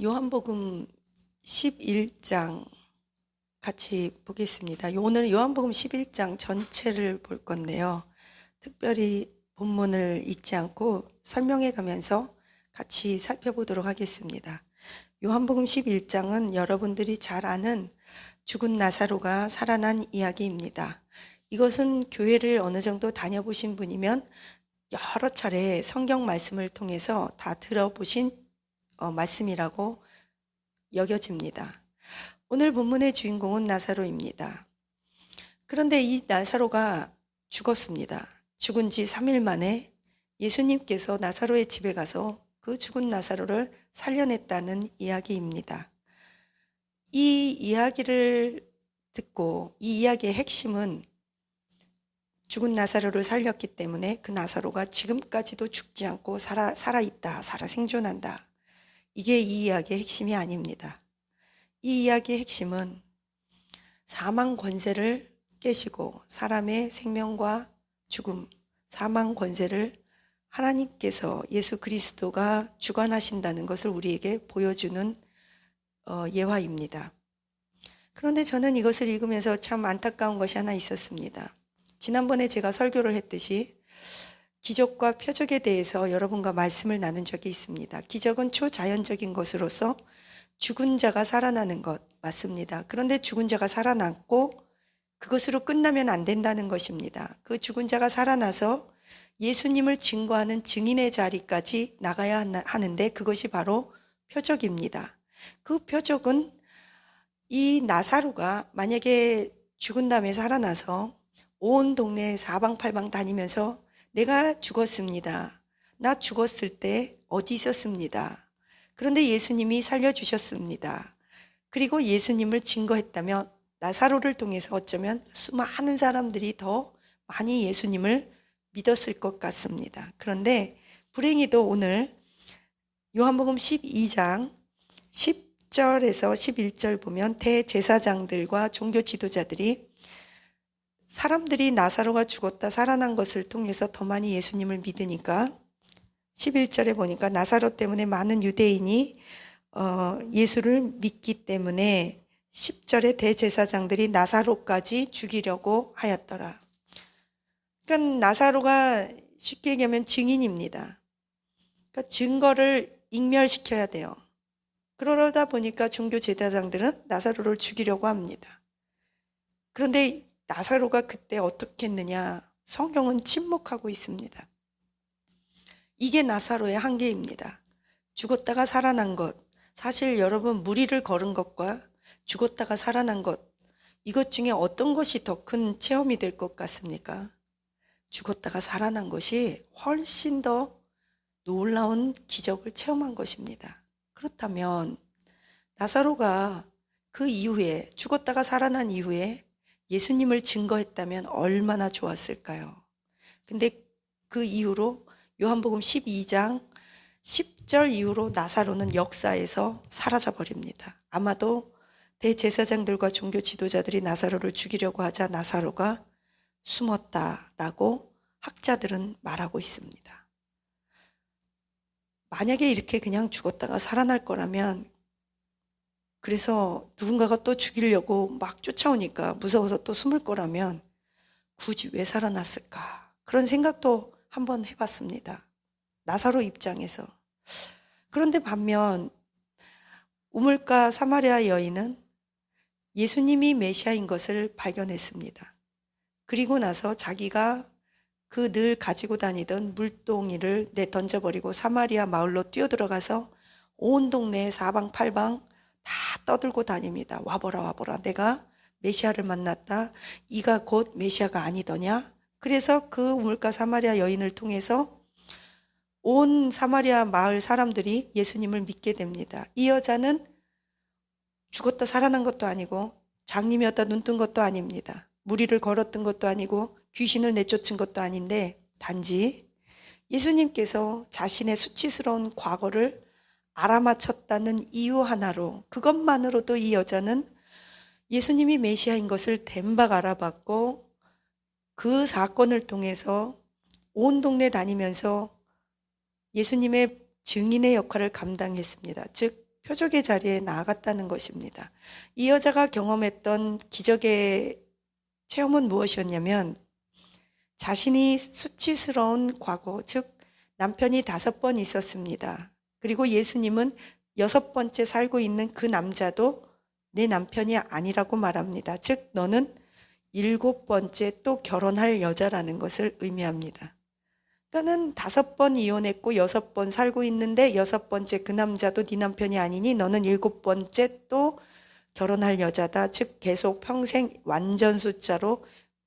요한복음 11장 같이 보겠습니다. 오늘 요한복음 11장 전체를 볼 건데요. 특별히 본문을 읽지 않고 설명해 가면서 같이 살펴보도록 하겠습니다. 요한복음 11장은 여러분들이 잘 아는 죽은 나사로가 살아난 이야기입니다. 이것은 교회를 어느 정도 다녀보신 분이면 여러 차례 성경 말씀을 통해서 다 들어보신 말씀이라고 여겨집니다. 오늘 본문의 주인공은 나사로입니다. 그런데 이 나사로가 죽었습니다. 죽은 지 3일 만에 예수님께서 나사로의 집에 가서 그 죽은 나사로를 살려냈다는 이야기입니다. 이 이야기를 듣고 이 이야기의 핵심은 죽은 나사로를 살렸기 때문에 그 나사로가 지금까지도 죽지 않고 살아있다, 살아 생존한다. 이게 이 이야기의 핵심이 아닙니다. 이 이야기의 핵심은 사망 권세를 깨시고 사람의 생명과 죽음, 사망 권세를 하나님께서 예수 그리스도가 주관하신다는 것을 우리에게 보여주는 예화입니다. 그런데 저는 이것을 읽으면서 참 안타까운 것이 하나 있었습니다. 지난번에 제가 설교를 했듯이 기적과 표적에 대해서 여러분과 말씀을 나눈 적이 있습니다. 기적은 초자연적인 것으로서 죽은 자가 살아나는 것 맞습니다. 그런데 죽은 자가 살아났고 그것으로 끝나면 안 된다는 것입니다. 그 죽은 자가 살아나서 예수님을 증거하는 증인의 자리까지 나가야 하는데 그것이 바로 표적입니다. 그 표적은 이 나사로가 만약에 죽은 다음에 살아나서 온 동네 사방팔방 다니면서 내가 죽었습니다. 나 죽었을 때 어디 있었습니다. 그런데 예수님이 살려주셨습니다. 그리고 예수님을 증거했다면 나사로를 통해서 어쩌면 수많은 사람들이 더 많이 예수님을 믿었을 것 같습니다. 그런데 불행히도 오늘 요한복음 12장 10절에서 11절 보면 대제사장들과 종교 지도자들이 사람들이 나사로가 죽었다 살아난 것을 통해서 더 많이 예수님을 믿으니까 11절에 보니까 나사로 때문에 많은 유대인이 예수를 믿기 때문에 10절에 대제사장들이 나사로까지 죽이려고 하였더라. 그러니까 나사로가 쉽게 얘기하면 증인입니다. 그러니까 증거를 인멸시켜야 돼요. 그러다 보니까 종교 제사장들은 나사로를 죽이려고 합니다. 그런데 나사로가 그때 어떻게 했느냐? 성경은 침묵하고 있습니다. 이게 나사로의 한계입니다. 죽었다가 살아난 것. 사실 여러분 무리를 걸은 것과 죽었다가 살아난 것. 이것 중에 어떤 것이 더 큰 체험이 될 것 같습니까? 죽었다가 살아난 것이 훨씬 더 놀라운 기적을 체험한 것입니다. 그렇다면 나사로가 그 이후에 죽었다가 살아난 이후에 예수님을 증거했다면 얼마나 좋았을까요? 근데 그 이후로 요한복음 12장 10절 이후로 나사로는 역사에서 사라져버립니다. 아마도 대제사장들과 종교 지도자들이 나사로를 죽이려고 하자 나사로가 숨었다라고 학자들은 말하고 있습니다. 만약에 이렇게 그냥 죽었다가 살아날 거라면 그래서 누군가가 또 죽이려고 막 쫓아오니까 무서워서 또 숨을 거라면 굳이 왜 살아났을까? 그런 생각도 한번 해봤습니다. 나사로 입장에서. 그런데 반면 우물가 사마리아 여인은 예수님이 메시아인 것을 발견했습니다. 그리고 나서 자기가 그 늘 가지고 다니던 물동이를 던져버리고 사마리아 마을로 뛰어들어가서 온 동네 사방팔방 다 떠들고 다닙니다. 와보라 와보라 내가 메시아를 만났다. 이가 곧 메시아가 아니더냐. 그래서 그 우물가 사마리아 여인을 통해서 온 사마리아 마을 사람들이 예수님을 믿게 됩니다. 이 여자는 죽었다 살아난 것도 아니고 장님이었다 눈 뜬 것도 아닙니다. 무리를 걸었던 것도 아니고 귀신을 내쫓은 것도 아닌데 단지 예수님께서 자신의 수치스러운 과거를 알아맞혔다는 이유 하나로 그것만으로도 이 여자는 예수님이 메시아인 것을 댐박 알아봤고 그 사건을 통해서 온 동네 다니면서 예수님의 증인의 역할을 감당했습니다. 즉 표적의 자리에 나아갔다는 것입니다. 이 여자가 경험했던 기적의 체험은 무엇이었냐면 자신이 수치스러운 과거, 즉 남편이 5번 있었습니다. 그리고 예수님은 6번째 살고 있는 그 남자도 내 남편이 아니라고 말합니다. 즉 너는 7번째 또 결혼할 여자라는 것을 의미합니다. 그러니까는 5번 이혼했고 6번 살고 있는데 6번째 그 남자도 네 남편이 아니니 너는 7번째 또 결혼할 여자다. 즉 계속 평생 완전 숫자로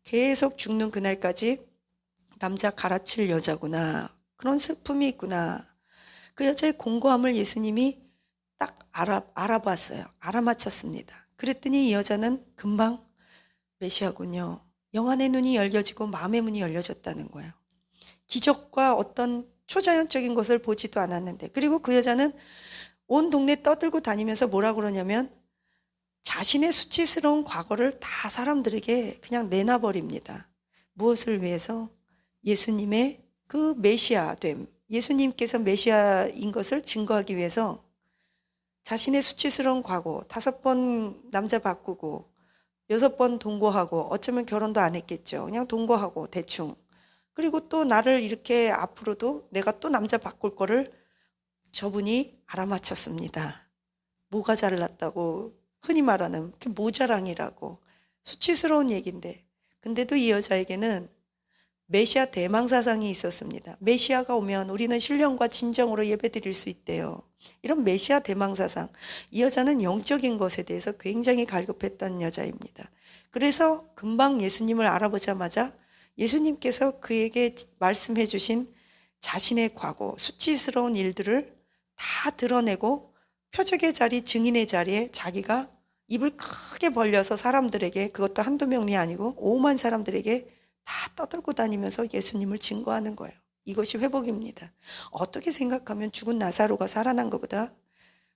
계속 죽는 그날까지 남자 갈아칠 여자구나. 그런 슬픔이 있구나. 그 여자의 공고함을 예수님이 딱 알아봤어요. 알아맞혔습니다. 그랬더니 이 여자는 금방 메시아군요. 영안의 눈이 열려지고 마음의 문이 열려졌다는 거예요. 기적과 어떤 초자연적인 것을 보지도 않았는데, 그리고 그 여자는 온 동네 떠들고 다니면서 뭐라 그러냐면 자신의 수치스러운 과거를 다 사람들에게 그냥 내놔버립니다. 무엇을 위해서? 예수님의 그 메시아됨, 예수님께서 메시아인 것을 증거하기 위해서 자신의 수치스러운 과거, 5번 남자 바꾸고 6번 동거하고, 어쩌면 결혼도 안 했겠죠. 그냥 동거하고 대충. 그리고 또 나를 이렇게 앞으로도 내가 또 남자 바꿀 거를 저분이 알아맞혔습니다. 뭐가 잘났다고 흔히 말하는 그 모자랑이라고. 수치스러운 얘기인데, 근데도 이 여자에게는 메시아 대망사상이 있었습니다. 메시아가 오면 우리는 신령과 진정으로 예배드릴 수 있대요. 이런 메시아 대망사상. 이 여자는 영적인 것에 대해서 굉장히 갈급했던 여자입니다. 그래서 금방 예수님을 알아보자마자 예수님께서 그에게 말씀해 주신 자신의 과거, 수치스러운 일들을 다 드러내고 표적의 자리, 증인의 자리에 자기가 입을 크게 벌려서 사람들에게, 그것도 한두 명이 아니고 5만 사람들에게 다 떠들고 다니면서 예수님을 증거하는 거예요. 이것이 회복입니다. 어떻게 생각하면 죽은 나사로가 살아난 것보다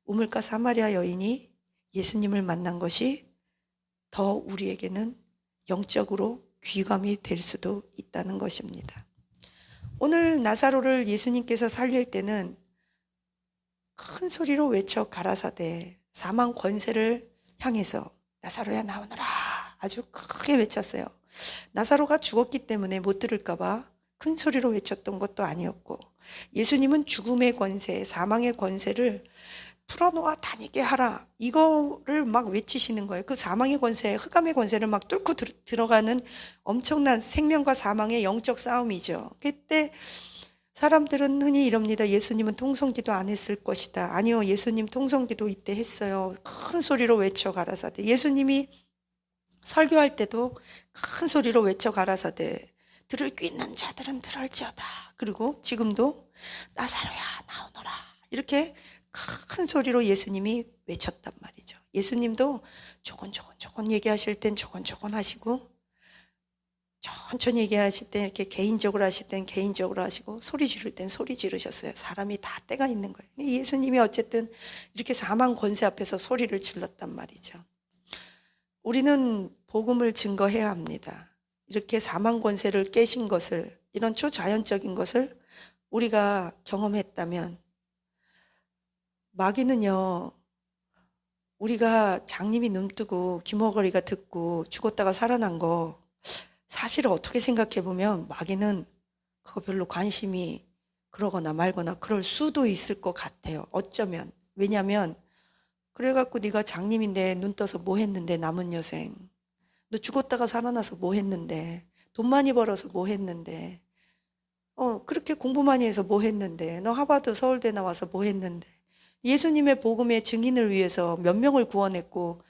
우물가 사마리아 여인이 예수님을 만난 것이 더 우리에게는 영적으로 귀감이 될 수도 있다는 것입니다. 오늘 나사로를 예수님께서 살릴 때는 큰 소리로 외쳐 가라사대, 사망 권세를 향해서 나사로야 나오너라 아주 크게 외쳤어요. 나사로가 죽었기 때문에 못 들을까 봐 큰 소리로 외쳤던 것도 아니었고, 예수님은 죽음의 권세, 사망의 권세를 풀어놓아 다니게 하라, 이거를 막 외치시는 거예요. 그 사망의 권세, 흑암의 권세를 막 뚫고 들어가는 엄청난 생명과 사망의 영적 싸움이죠. 그때 사람들은 흔히 이럽니다. 예수님은 통성기도 안 했을 것이다. 아니요, 예수님 통성기도 이때 했어요. 큰 소리로 외쳐 가라사대. 예수님이 설교할 때도 큰 소리로 외쳐 가라사대. 들을 귀 있는 자들은 들을지어다. 그리고 지금도 나사로야 나오너라, 이렇게 큰 소리로 예수님이 외쳤단 말이죠. 예수님도 조곤조곤 얘기하실 땐 조곤조곤 하시고, 천천히 얘기하실 때 이렇게 개인적으로 하실 땐 개인적으로 하시고, 소리 지를 땐 소리 지르셨어요. 사람이 다 때가 있는 거예요. 예수님이 어쨌든 이렇게 사망 권세 앞에서 소리를 질렀단 말이죠. 우리는 복음을 증거해야 합니다. 이렇게 사망 권세를 깨신 것을, 이런 초자연적인 것을 우리가 경험했다면, 마귀는요, 우리가 장님이 눈 뜨고 귀머거리가 듣고 죽었다가 살아난 거 사실을 어떻게 생각해 보면 마귀는 그거 별로 관심이 그러거나 말거나 그럴 수도 있을 것 같아요. 어쩌면. 왜냐하면 그래갖고 네가 장님인데 눈 떠서 뭐 했는데, 남은 여생 너 죽었다가 살아나서 뭐 했는데, 돈 많이 벌어서 뭐 했는데, 그렇게 공부 많이 해서 뭐 했는데, 너 하버드 서울대 나와서 뭐 했는데, 예수님의 복음의 증인을 위해서 몇 명을 구원했고,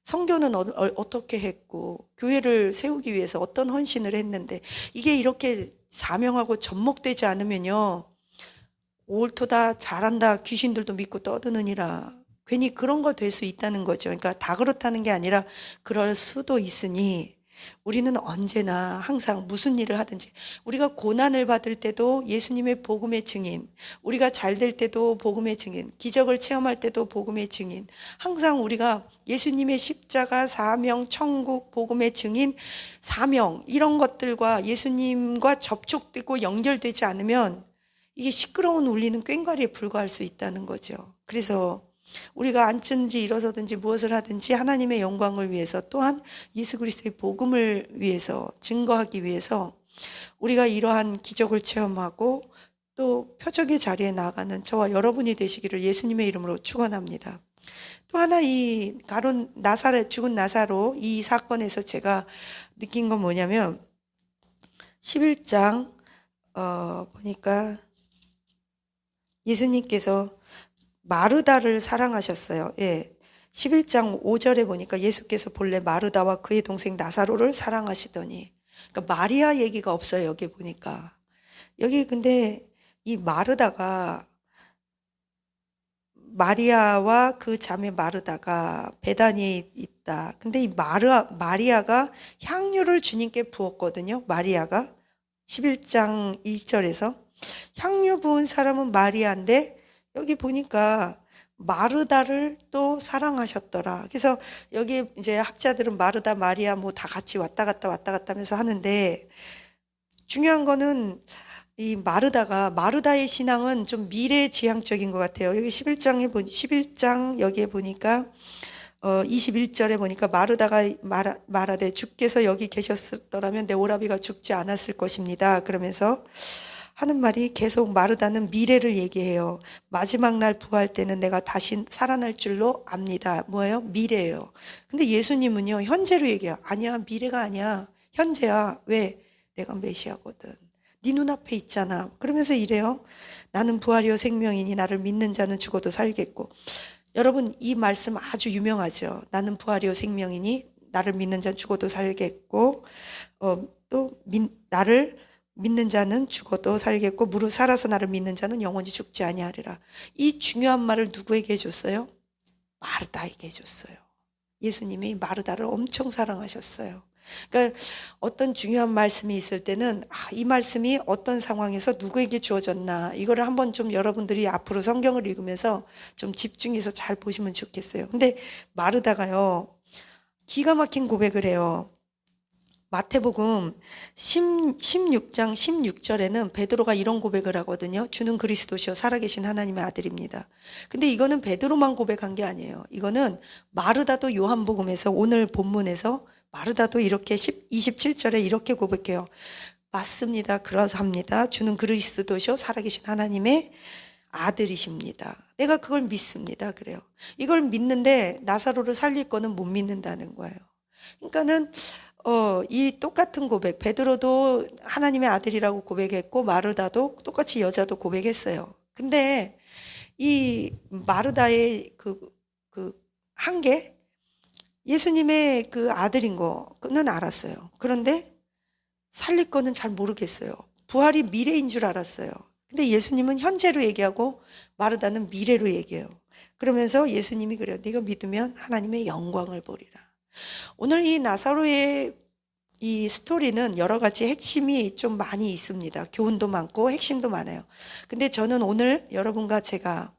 선교는 어떻게 했고, 교회를 세우기 위해서 어떤 헌신을 했는데, 이게 이렇게 사명하고 접목되지 않으면요, 옳도다 잘한다 귀신들도 믿고 떠드느니라, 괜히 그런 거 될 수 있다는 거죠. 그러니까 다 그렇다는 게 아니라 그럴 수도 있으니, 우리는 언제나 항상 무슨 일을 하든지, 우리가 고난을 받을 때도 예수님의 복음의 증인, 우리가 잘 될 때도 복음의 증인, 기적을 체험할 때도 복음의 증인, 항상 우리가 예수님의 십자가, 사명, 천국, 복음의 증인, 사명, 이런 것들과 예수님과 접촉되고 연결되지 않으면 이게 시끄러운 울리는 꽹과리에 불과할 수 있다는 거죠. 그래서 우리가 앉든지 일어서든지 무엇을 하든지 하나님의 영광을 위해서, 또한 예수 그리스도의 복음을 위해서, 증거하기 위해서 우리가 이러한 기적을 체험하고 또 표적의 자리에 나아가는 저와 여러분이 되시기를 예수님의 이름으로 축원합니다. 또 하나, 이 가론 나사렛, 죽은 나사로, 이 사건에서 제가 느낀 건 뭐냐면 11장 보니까 예수님께서 마르다를 사랑하셨어요. 예. 11장 5절에 보니까 예수께서 본래 마르다와 그의 동생 나사로를 사랑하시더니, 그러니까 마리아 얘기가 없어요. 여기 보니까. 여기 근데 이 마르다가, 마리아와 그 자매 마르다가 베다니에 있다. 근데 이 마리아가 향유를 주님께 부었거든요. 마리아가 11장 1절에서 향유 부은 사람은 마리아인데, 여기 보니까 마르다를 또 사랑하셨더라. 그래서 여기 이제 학자들은 마르다, 마리아 뭐 다 같이 왔다 갔다 하면서 하는데, 중요한 거는 이 마르다의 신앙은 좀 미래지향적인 것 같아요. 여기 11장 여기에 보니까 21절에 보니까 마르다가 말하되 주께서 여기 계셨더라면 내 오라비가 죽지 않았을 것입니다. 그러면서 하는 말이, 계속 마르다는 미래를 얘기해요. 마지막 날 부활 때는 내가 다시 살아날 줄로 압니다. 뭐예요? 미래예요. 근데 예수님은요, 현재로 얘기해요. 아니야, 미래가 아니야. 현재야. 왜? 내가 메시아거든. 네 눈앞에 있잖아. 그러면서 이래요. 나는 부활이요 생명이니 나를 믿는 자는 죽어도 살겠고. 여러분, 이 말씀 아주 유명하죠. 나는 부활이요 생명이니 나를 믿는 자는 죽어도 살겠고, 나를 믿는 자는 죽어도 살겠고 무릇 살아서 나를 믿는 자는 영원히 죽지 아니하리라. 이 중요한 말을 누구에게 해줬어요? 마르다에게 해줬어요. 예수님이 마르다를 엄청 사랑하셨어요. 그러니까 어떤 중요한 말씀이 있을 때는 이 말씀이 어떤 상황에서 누구에게 주어졌나, 이거를 한번 좀 여러분들이 앞으로 성경을 읽으면서 좀 집중해서 잘 보시면 좋겠어요. 근데 마르다가요, 기가 막힌 고백을 해요. 마태복음 16장 16절에는 베드로가 이런 고백을 하거든요. 주는 그리스도시요 살아계신 하나님의 아들입니다. 근데 이거는 베드로만 고백한 게 아니에요. 이거는 마르다도 요한복음에서, 오늘 본문에서 마르다도 이렇게 27절에 이렇게 고백해요. 맞습니다. 그러합니다. 주는 그리스도시요 살아계신 하나님의 아들이십니다. 내가 그걸 믿습니다. 그래요. 이걸 믿는데 나사로를 살릴 거는 못 믿는다는 거예요. 그러니까는 이 똑같은 고백, 베드로도 하나님의 아들이라고 고백했고 마르다도 똑같이 여자도 고백했어요. 근데 이 마르다의 그 한계, 예수님의 그 아들인 거는 알았어요. 그런데 살릴 거는 잘 모르겠어요. 부활이 미래인 줄 알았어요. 근데 예수님은 현재로 얘기하고 마르다는 미래로 얘기해요. 그러면서 예수님이 그래요. 네가 믿으면 하나님의 영광을 보리라. 오늘 이 나사로의 이 스토리는 여러 가지 핵심이 좀 많이 있습니다. 교훈도 많고 핵심도 많아요. 근데 저는 오늘 여러분과 제가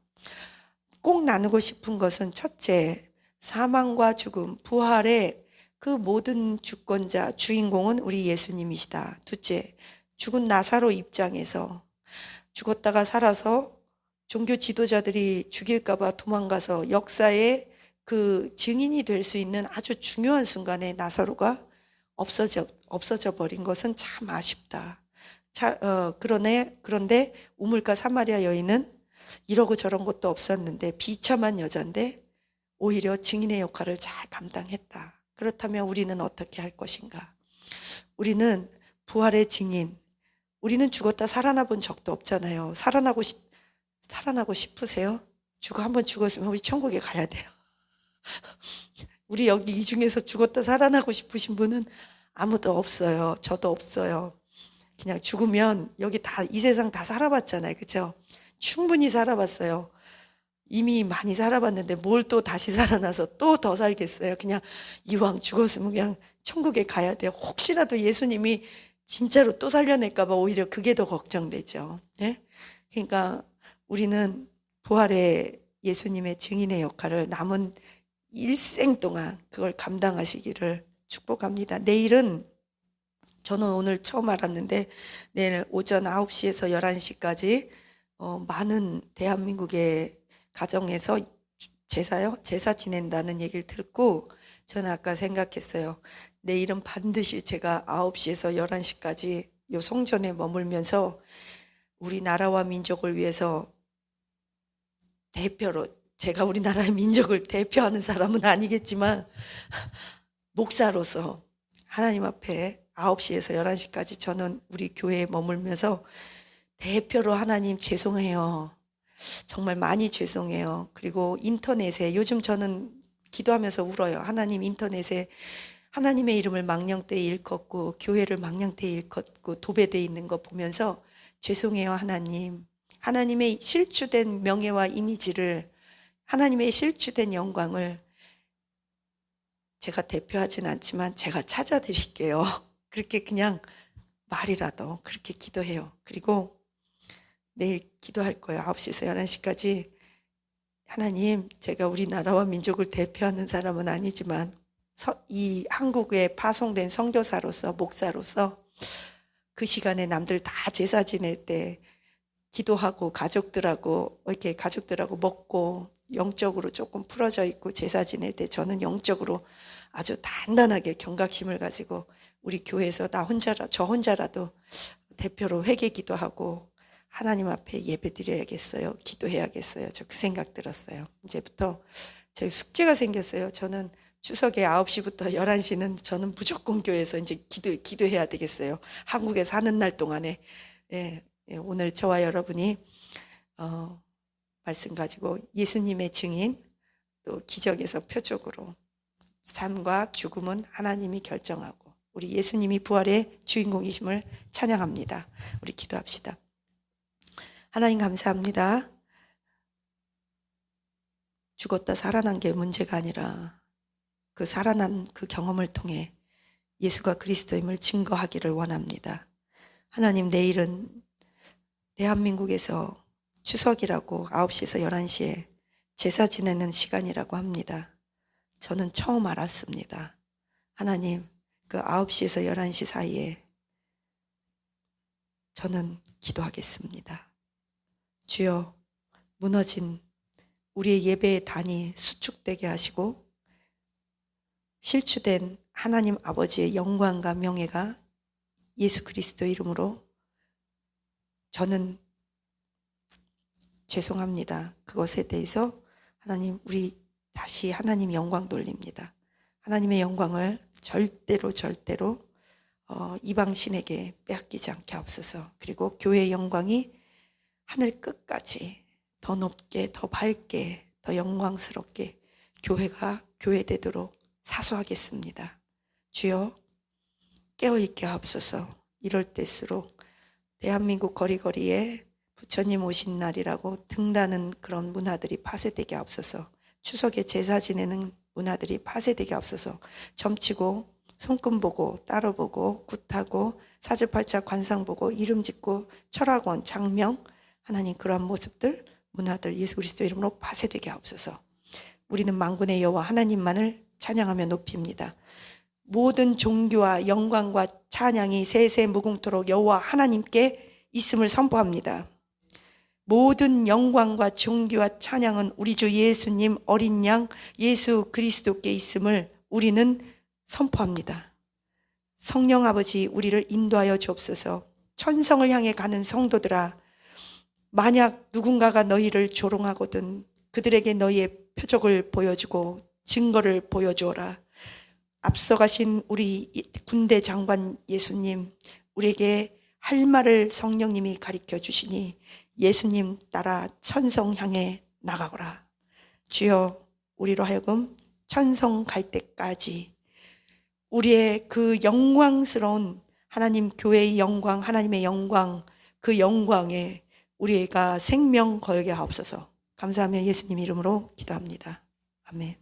꼭 나누고 싶은 것은, 첫째, 사망과 죽음, 부활의 그 모든 주권자, 주인공은 우리 예수님이시다. 둘째, 죽은 나사로 입장에서 죽었다가 살아서 종교 지도자들이 죽일까봐 도망가서 역사의 그 증인이 될 수 있는 아주 중요한 순간에 나사로가 없어져 버린 것은 참 아쉽다. 그런데 우물가 사마리아 여인은 이러고 저런 것도 없었는데 비참한 여잔데 오히려 증인의 역할을 잘 감당했다. 그렇다면 우리는 어떻게 할 것인가? 우리는 부활의 증인, 우리는 죽었다 살아나 본 적도 없잖아요. 살아나고 싶으세요? 한번 죽었으면 우리 천국에 가야 돼요. 우리 여기 이 중에서 죽었다 살아나고 싶으신 분은 아무도 없어요. 저도 없어요. 그냥 죽으면 여기 이 세상 다 살아봤잖아요. 그렇죠? 충분히 살아봤어요. 이미 많이 살아봤는데 뭘 또 다시 살아나서 또 더 살겠어요. 그냥 이왕 죽었으면 그냥 천국에 가야 돼요. 혹시라도 예수님이 진짜로 또 살려낼까 봐 오히려 그게 더 걱정되죠. 예? 그러니까 우리는 부활의 예수님의 증인의 역할을 남은 일생 동안 그걸 감당하시기를 축복합니다. 내일은, 저는 오늘 처음 알았는데 내일 오전 9시에서 11시까지 많은 대한민국의 가정에서 제사요? 제사 지낸다는 얘기를 듣고 저는 아까 생각했어요. 내일은 반드시 제가 9시에서 11시까지 요 성전에 머물면서 우리나라와 민족을 위해서 대표로, 제가 우리나라의 민족을 대표하는 사람은 아니겠지만 목사로서 하나님 앞에 9시에서 11시까지 저는 우리 교회에 머물면서 대표로 하나님 죄송해요. 정말 많이 죄송해요. 그리고 인터넷에 요즘 저는 기도하면서 울어요. 하나님, 인터넷에 하나님의 이름을 망령되이 일컫고 교회를 망령되이 일컫고 도배되어 있는 거 보면서 죄송해요. 하나님, 하나님의 실추된 명예와 이미지를, 하나님의 실추된 영광을 제가 대표하진 않지만 제가 찾아드릴게요. 그렇게 그냥 말이라도 그렇게 기도해요. 그리고 내일 기도할 거예요. 9시에서 11시까지. 하나님, 제가 우리나라와 민족을 대표하는 사람은 아니지만 이 한국에 파송된 선교사로서, 목사로서 그 시간에 남들 다 제사 지낼 때 기도하고 가족들하고 이렇게 가족들하고 먹고 영적으로 조금 풀어져 있고 제사 지낼 때 저는 영적으로 아주 단단하게 경각심을 가지고 우리 교회에서 저 혼자라도 대표로 회개 기도하고 하나님 앞에 예배 드려야겠어요. 기도해야겠어요. 저 그 생각 들었어요. 이제부터 제 숙제가 생겼어요. 저는 추석에 9시부터 11시는 저는 무조건 교회에서 이제 기도해야 되겠어요. 한국에 사는 날 동안에. 오늘 저와 여러분이 말씀 가지고 예수님의 증인, 또 기적에서 표적으로 삶과 죽음은 하나님이 결정하고 우리 예수님이 부활의 주인공이심을 찬양합니다. 우리 기도합시다. 하나님 감사합니다. 죽었다 살아난 게 문제가 아니라 그 살아난 그 경험을 통해 예수가 그리스도임을 증거하기를 원합니다. 하나님, 내일은 대한민국에서 추석이라고 9시에서 11시에 제사 지내는 시간이라고 합니다. 저는 처음 알았습니다. 하나님, 그 9시에서 11시 사이에 저는 기도하겠습니다. 주여, 무너진 우리의 예배의 단이 수축되게 하시고 실추된 하나님 아버지의 영광과 명예가 예수 그리스도 이름으로 저는 죄송합니다. 그것에 대해서 하나님, 우리 다시 하나님 영광 돌립니다. 하나님의 영광을 절대로 이방신에게 빼앗기지 않게 하옵소서. 그리고 교회의 영광이 하늘 끝까지 더 높게, 더 밝게, 더 영광스럽게 교회가 교회되도록 사수하겠습니다. 주여, 깨어있게 하옵소서. 이럴 때일수록 대한민국 거리거리에 부처님 오신 날이라고 등다는 그런 문화들이 파쇄되게 하옵소서. 추석에 제사 지내는 문화들이 파쇄되게 하옵소서. 점치고 손금 보고 따로 보고 굿하고 사주팔자 관상 보고 이름 짓고 철학원 장명, 하나님, 그러한 모습들, 문화들 예수 그리스도 이름으로 파쇄되게 하옵소서. 우리는 만군의 여호와 하나님만을 찬양하며 높입니다. 모든 종교와 영광과 찬양이 세세 무궁토록 여호와 하나님께 있음을 선포합니다. 모든 영광과 존귀와 찬양은 우리 주 예수님 어린 양 예수 그리스도께 있음을 우리는 선포합니다. 성령 아버지, 우리를 인도하여 주옵소서. 천성을 향해 가는 성도들아, 만약 누군가가 너희를 조롱하거든 그들에게 너희의 표적을 보여주고 증거를 보여주어라. 앞서가신 우리 군대 장관 예수님, 우리에게 할 말을 성령님이 가르쳐 주시니 예수님 따라 천성 향해 나가거라. 주여, 우리로 하여금 천성 갈 때까지 우리의 그 영광스러운 하나님 교회의 영광, 하나님의 영광, 그 영광에 우리가 생명 걸게 하옵소서. 감사하며 예수님 이름으로 기도합니다. 아멘.